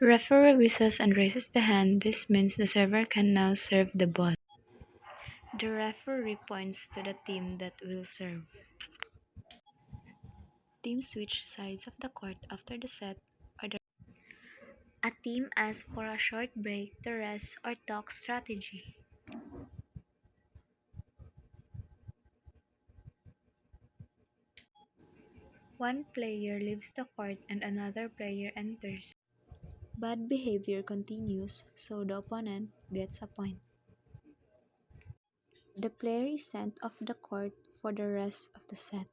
Referee whistles and raises the hand. This means the server can now serve the ball. The referee points to the team that will serve. Teams switch sides of the court after the set or the a team asks for a short break to rest or talk strategy. One player leaves the court and another player enters. Bad behavior continues, so the opponent gets a point. The player is sent off the court for the rest of the set.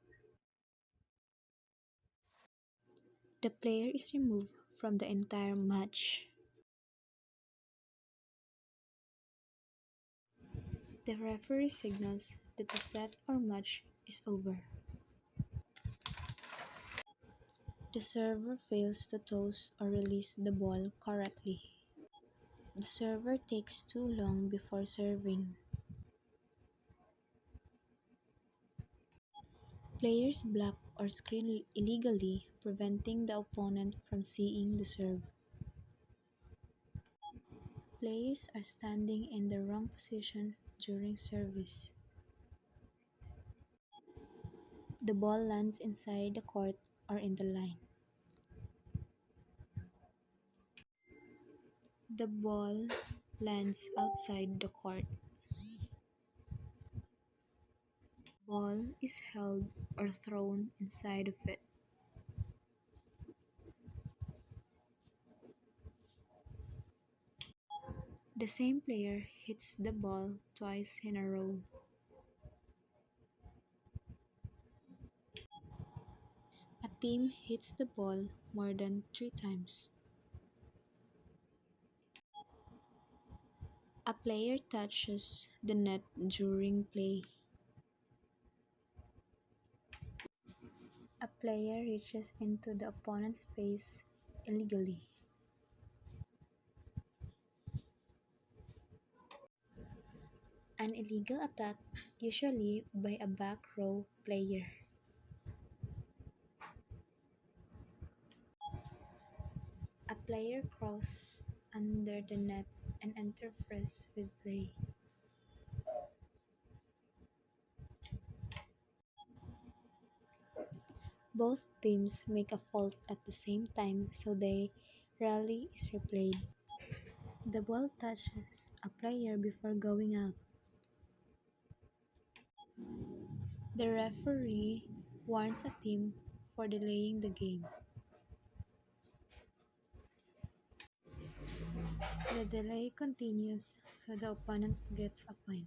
The player is removed from the entire match. The referee signals that the set or match is over. The server fails to toss or release the ball correctly. The server takes too long before serving. Players block or screen illegally, preventing the opponent from seeing the serve. Players are standing in the wrong position during service. The ball lands inside the court or in the line. The ball lands outside the court. Ball is held or thrown inside of it. The same player hits the ball twice in a row. A team hits the ball more than 3 times. A player touches the net during play. A player reaches into the opponent's space illegally. An illegal attack, usually by a back row player. A player crosses under the net and interferes with play. Both teams make a fault at the same time, so the rally is replayed. The ball touches a player before going out. The referee warns a team for delaying the game. The delay continues, so the opponent gets a point.